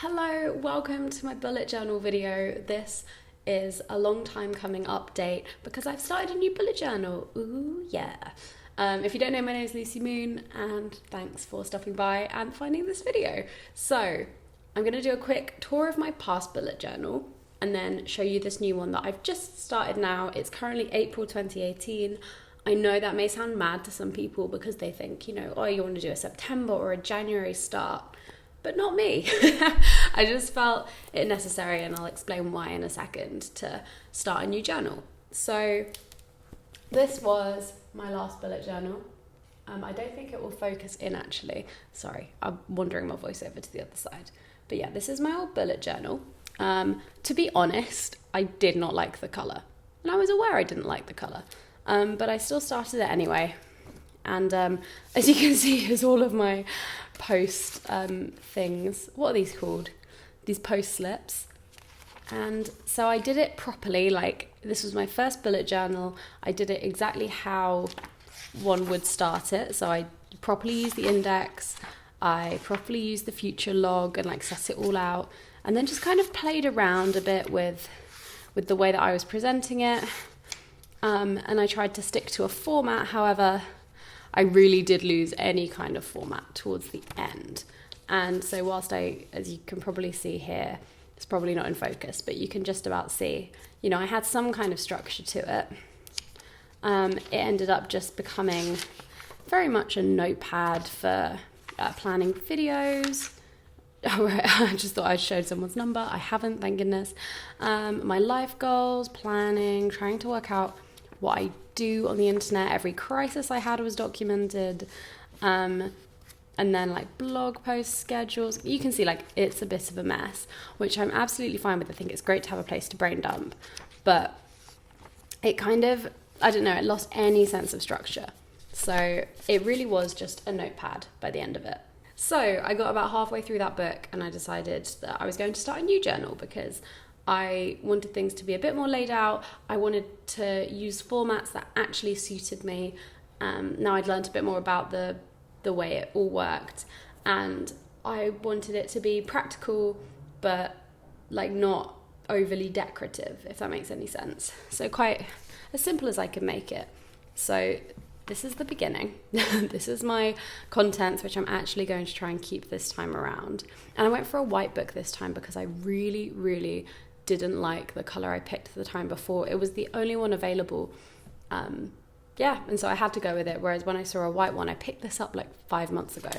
Hello, welcome to my bullet journal video. This is a long time coming update because I've started a new bullet journal. Ooh, yeah. If you don't know, my name is Lucy Moon and thanks for stopping by and finding this video. So I'm going to do a quick tour of my past bullet journal and then show you this new one that I've just started now. It's currently April 2018. I know that may sound mad to some people because they think, oh, you want to do a September or a January start. But not me. I just felt it necessary, and I'll explain why in a second, to start a new journal. So this was my last bullet journal. I don't think it will focus in actually. Sorry, I'm wandering my voice over to the other side. But yeah, this is my old bullet journal. To be honest, I did not like the colour. And I was aware I didn't like the colour. But I still started it anyway. And as you can see, here's all of my post things. What are these called? These post slips. And so I did it properly. Like, this was my first bullet journal. I did it exactly how one would start it. So I properly used the index. I properly used the future log and like set it all out. And then just kind of played around a bit with the way that I was presenting it. And I tried to stick to a format. However, I really did lose any kind of format towards the end. And so whilst as you can probably see here, it's probably not in focus, but you can just about see, I had some kind of structure to it. It ended up just becoming very much a notepad for planning videos. Oh, right. I just thought I'd showed someone's number. I haven't, thank goodness. My life goals, planning, trying to work out what I do on the internet. Every crisis I had was documented. And then like blog post schedules. You can see like it's a bit of a mess, which I'm absolutely fine with. I think it's great to have a place to brain dump. But it kind of, I don't know, it lost any sense of structure. So it really was just a notepad by the end of it. So I got about halfway through that book and I decided that I was going to start a new journal because I wanted things to be a bit more laid out. I wanted to use formats that actually suited me. Now I'd learned a bit more about the way it all worked, and I wanted it to be practical, but like not overly decorative, if that makes any sense. So quite as simple as I could make it. So this is the beginning. This is my contents, which I'm actually going to try and keep this time around. And I went for a white book this time because I really, really didn't like the colour I picked the time before. It was the only one available. And so I had to go with it. Whereas when I saw a white one, I picked this up like 5 months ago,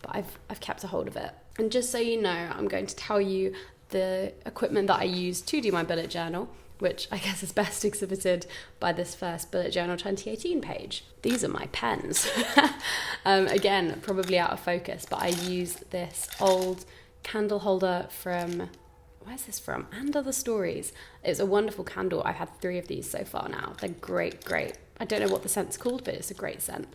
but I've kept a hold of it. And just so you know, I'm going to tell you the equipment that I used to do my bullet journal, which I guess is best exhibited by this first Bullet Journal 2018 page. These are my pens. Again, probably out of focus, but I used this old candle holder from, where's this from? And Other Stories. It's a wonderful candle. I've had 3 of these so far now. They're great. I don't know what the scent's called, but it's a great scent.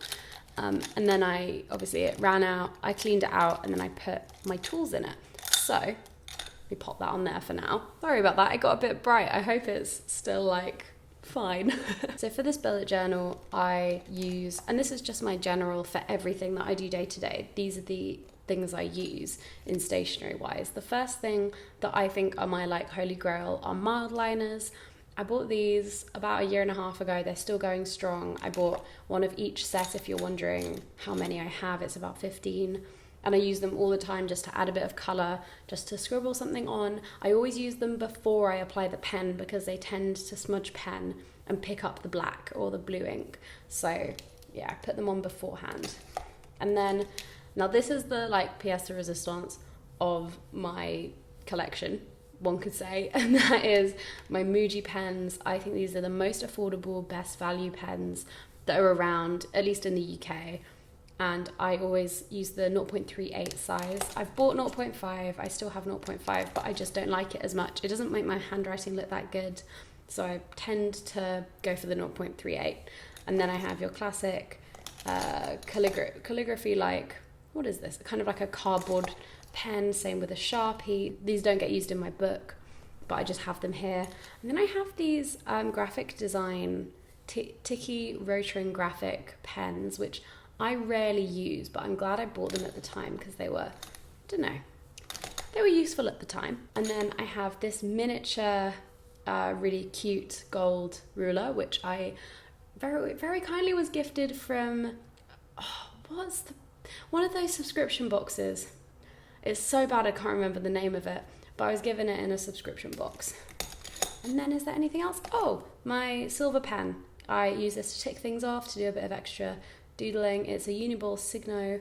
And then obviously it ran out, I cleaned it out, and then I put my tools in it. So let me pop that on there for now. Sorry about that, it got a bit bright. I hope it's still like fine. So for this bullet journal, I use, and this is just my general for everything that I do day to day. These are the things I use in stationery wise. The first thing that I think are my like holy grail are mild liners. I bought these about 1.5 years ago. They're still going strong. I bought one of each set. If you're wondering how many I have, it's about 15. And I use them all the time just to add a bit of colour, just to scribble something on. I always use them before I apply the pen because they tend to smudge pen and pick up the black or the blue ink. So yeah, I put them on beforehand. And then, now this is the like pièce de résistance of my collection, one could say, and that is my Muji pens. I think these are the most affordable, best value pens that are around, at least in the UK. And I always use the 0.38 size. I've bought 0.5, I still have 0.5, but I just don't like it as much. It doesn't make my handwriting look that good, so I tend to go for the 0.38. And then I have your classic calligraphy, like, what is this? Kind of like a cardboard pen, same with a Sharpie. These don't get used in my book, but I just have them here. And then I have these graphic design Tiki Rotring graphic pens, which I rarely use, but I'm glad I bought them at the time because they were, I don't know, they were useful at the time. And then I have this miniature, really cute gold ruler, which I very, very kindly was gifted from, one of those subscription boxes. It's so bad I can't remember the name of it, but I was given it in a subscription box. And then is there anything else? Oh, my silver pen. I use this to tick things off, to do a bit of extra doodling. It's a Uniball Signo.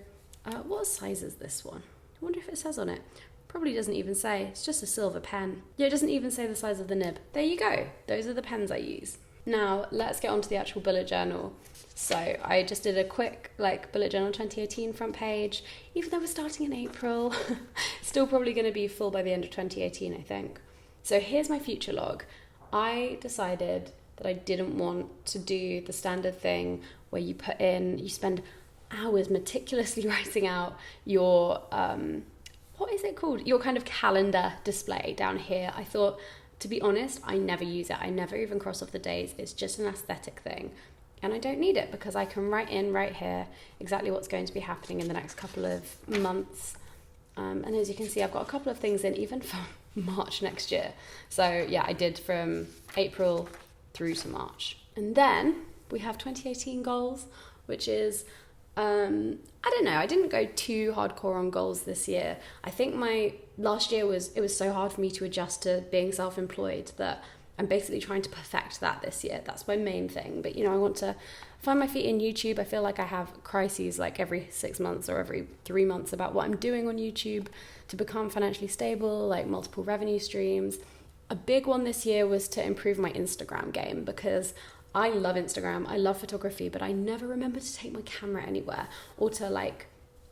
What size is this one? I wonder if it says on it. Probably doesn't even say. It's just a silver pen. Yeah, it doesn't even say the size of the nib. There you go. Those are the pens I use. Now, let's get on to the actual bullet journal. So I just did a quick bullet journal 2018 front page. Even though we're starting in April, still probably going to be full by the end of 2018, I think. So here's my future log. I decided that I didn't want to do the standard thing where you spend hours meticulously writing out your, what is it called? Your kind of calendar display down here. I thought, to be honest, I never use it. I never even cross off the days. It's just an aesthetic thing. And I don't need it because I can write here exactly what's going to be happening in the next couple of months. And as you can see, I've got a couple of things in even for March next year. So yeah, I did from April through to March. And then we have 2018 goals, which is, I don't know, I didn't go too hardcore on goals this year. I think last year it was so hard for me to adjust to being self-employed that I'm basically trying to perfect that this year. That's my main thing. But, I want to find my feet in YouTube. I feel like I have crises every 6 months or every 3 months about what I'm doing on YouTube to become financially stable, multiple revenue streams. A big one this year was to improve my Instagram game because I love Instagram. I love photography, but I never remember to take my camera anywhere or to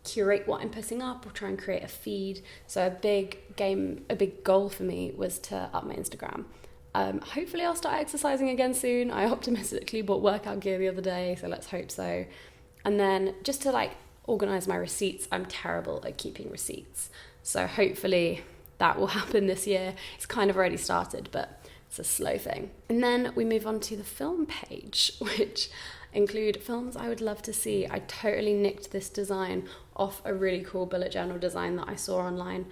curate what I'm putting up or try and create a feed. So a big goal for me was to up my Instagram. Hopefully I'll start exercising again soon. I optimistically bought workout gear the other day, so let's hope so. And then just to organize my receipts, I'm terrible at keeping receipts. So hopefully that will happen this year. It's kind of already started, but it's a slow thing. And then we move on to the film page, which include films I would love to see. I totally nicked this design off a really cool bullet journal design that I saw online.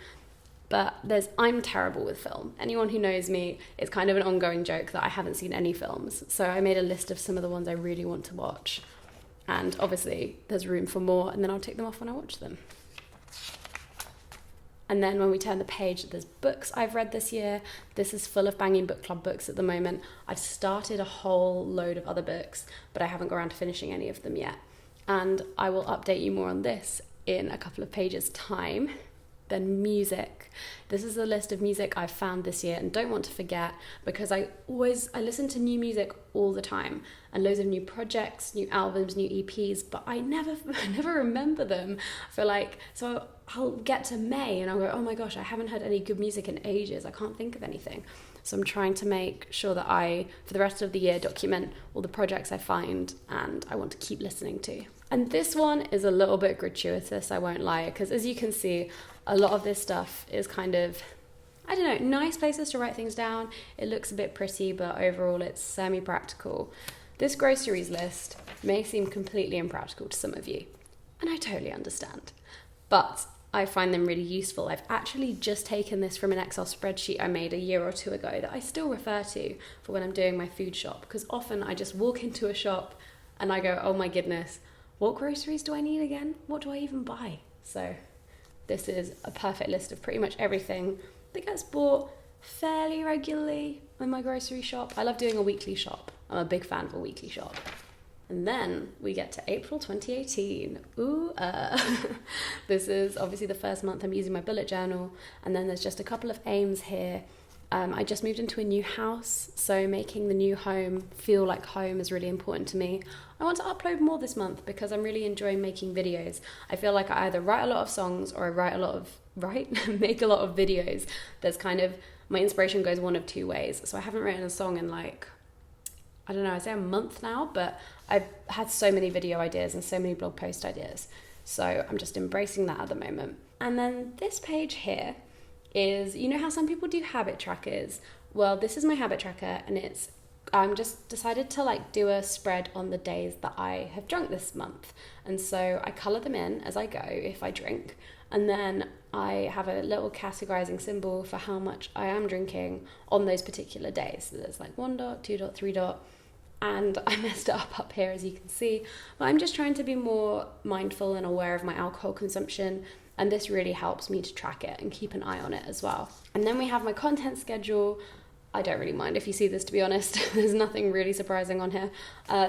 But I'm terrible with film. Anyone who knows me, it's kind of an ongoing joke that I haven't seen any films. So I made a list of some of the ones I really want to watch. And obviously there's room for more, and then I'll tick them off when I watch them. And then when we turn the page, there's books I've read this year. This is full of banging book club books at the moment. I've started a whole load of other books, but I haven't got around to finishing any of them yet. And I will update you more on this in a couple of pages' time. Then music. This is a list of music I've found this year and don't want to forget because I listen to new music all the time and loads of new projects, new albums, new EPs, but I never remember them. I feel so I'll get to May and I'll go, oh my gosh, I haven't heard any good music in ages. I can't think of anything. So I'm trying to make sure that I, for the rest of the year, document all the projects I find and I want to keep listening to. And this one is a little bit gratuitous, I won't lie, because as you can see, a lot of this stuff is kind of, I don't know, nice places to write things down. It looks a bit pretty, but overall it's semi-practical. This groceries list may seem completely impractical to some of you, and I totally understand. But I find them really useful. I've actually just taken this from an Excel spreadsheet I made a year or two ago that I still refer to for when I'm doing my food shop, because often I just walk into a shop and I go, oh my goodness, what groceries do I need again? What do I even buy? So this is a perfect list of pretty much everything that gets bought fairly regularly in my grocery shop. I love doing a weekly shop. I'm a big fan of a weekly shop. And then we get to April 2018. This is obviously the first month I'm using my bullet journal. And then there's just a couple of aims here. I just moved into a new house, so making the new home feel like home is really important to me. I want to upload more this month because I'm really enjoying making videos. I feel like I either write a lot of songs or I make a lot of videos. There's kind of, my inspiration goes one of two ways. So I haven't written a song in I don't know, I'd say a month now, but I've had so many video ideas and so many blog post ideas. So I'm just embracing that at the moment. And then this page here is, you know how some people do habit trackers? Well, this is my habit tracker, and I'm just decided to do a spread on the days that I have drunk this month. And so I colour them in as I go if I drink, And then I have a little categorizing symbol for how much I am drinking on those particular days. So there's like 1 dot, 2 dot, 3 dot. And I messed it up here, as you can see. But I'm just trying to be more mindful and aware of my alcohol consumption. And this really helps me to track it and keep an eye on it as well. And then we have my content schedule. I don't really mind if you see this, to be honest. There's nothing really surprising on here.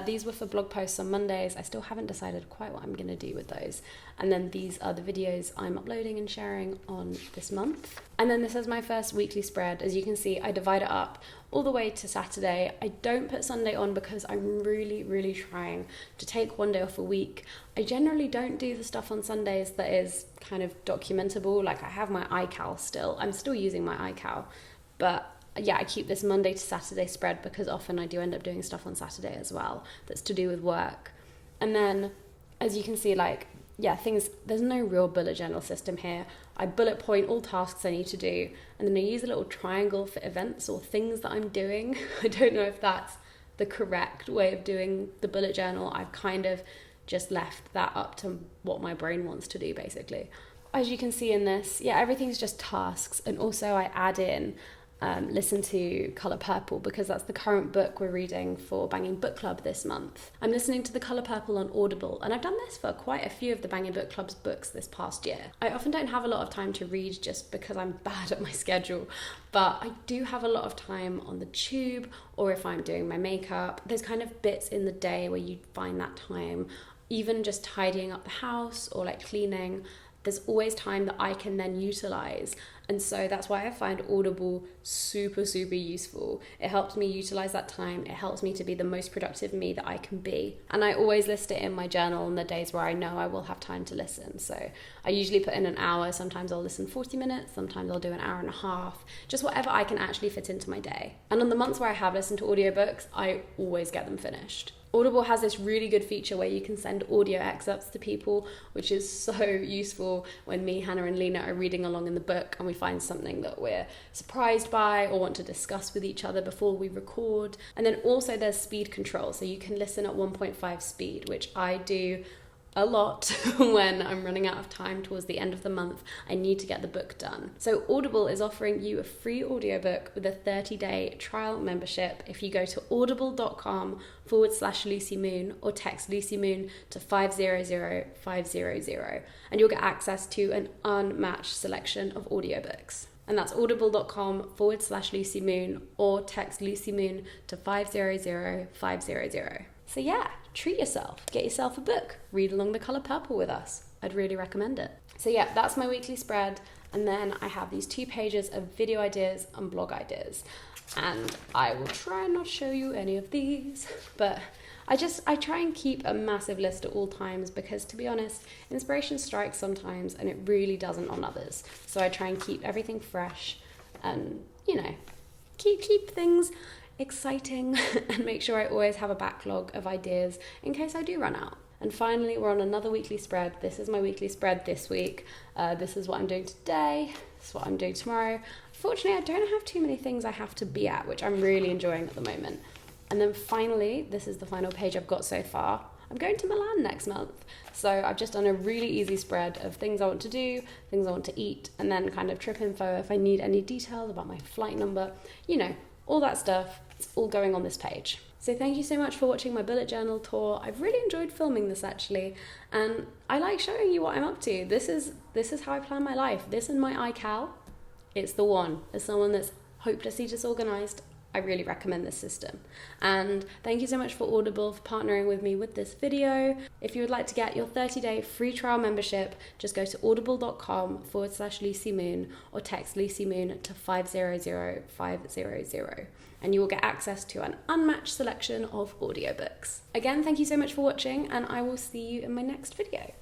These were for blog posts on Mondays. I still haven't decided quite what I'm going to do with those. And then these are the videos I'm uploading and sharing on this month. And then this is my first weekly spread. As you can see, I divide it up all the way to Saturday. I don't put Sunday on because I'm really trying to take one day off a week. I generally don't do the stuff on Sundays that is kind of documentable. Like I have my iCal still. I'm still using my iCal, but yeah, I keep this Monday to Saturday spread because often I do end up doing stuff on Saturday as well that's to do with work. And then, as you can see, like, yeah, there's no real bullet journal system here. I bullet point all tasks I need to do, and then I use a little triangle for events or things that I'm doing. I don't know if that's the correct way of doing the bullet journal. I've kind of just left that up to what my brain wants to do, basically. As you can see in this, yeah, everything's just tasks. And also I add in listen to Colour Purple because that's the current book we're reading for Banging Book Club this month. I'm listening to the Colour Purple on Audible, and I've done this for quite a few of the Banging Book Club's books this past year. I often don't have a lot of time to read just because I'm bad at my schedule, but I do have a lot of time on the tube or if I'm doing my makeup. There's kind of bits in the day where you find that time, even just tidying up the house or like cleaning. There's always time that I can then utilize. And so that's why I find Audible super useful. It helps me utilize that time. It helps me to be the most productive me that I can be. And I always list it in my journal on the days where I know I will have time to listen. So I usually put in an hour. Sometimes I'll listen 40 minutes. Sometimes I'll do an hour and a half. Just whatever I can actually fit into my day. And on the months where I have listened to audiobooks, I always get them finished. Audible has this really good feature where you can send audio excerpts to people, which is so useful when me, Hannah and Lena are reading along in the book and we find something that we're surprised by or want to discuss with each other before we record. And then also there's speed control, so you can listen at 1.5 speed, which I do a lot when I'm running out of time towards the end of the month. I need to get the book done. So Audible is offering you a free audiobook with a 30-day trial membership if you go to audible.com/Lucy Moon or text Lucy Moon to 500500, and you'll get access to an unmatched selection of audiobooks. And that's audible.com/Lucy Moon or text Lucy Moon to 500500. So yeah, treat yourself, get yourself a book, read along the Colour Purple with us. I'd really recommend it. So yeah, that's my weekly spread. And then I have these 2 pages of video ideas and blog ideas. And I will try and not show you any of these, but I try and keep a massive list at all times because, to be honest, inspiration strikes sometimes and it really doesn't on others. So I try and keep everything fresh and, you know, keep things exciting and make sure I always have a backlog of ideas in case I do run out. And finally, we're on another weekly spread. This is my weekly spread this week. This is what I'm doing today. This is what I'm doing tomorrow. Fortunately, I don't have too many things I have to be at, which I'm really enjoying at the moment. And then finally, this is the final page I've got so far. I'm going to Milan next month. So I've just done a really easy spread of things I want to do, things I want to eat, and then kind of trip info if I need any details about my flight number, you know, all that stuff. It's all going on this page. So thank you so much for watching my bullet journal tour. I've really enjoyed filming this actually, and I like showing you what I'm up to. This is how I plan my life. This and my iCal, it's the one. As someone that's hopelessly disorganized, I really recommend this system. And thank you so much for Audible for partnering with me with this video. If you would like to get your 30-day free trial membership, just go to audible.com/Lucy Moon or text Lucy Moon to 500500, and you will get access to an unmatched selection of audiobooks. Again, thank you so much for watching, and I will see you in my next video.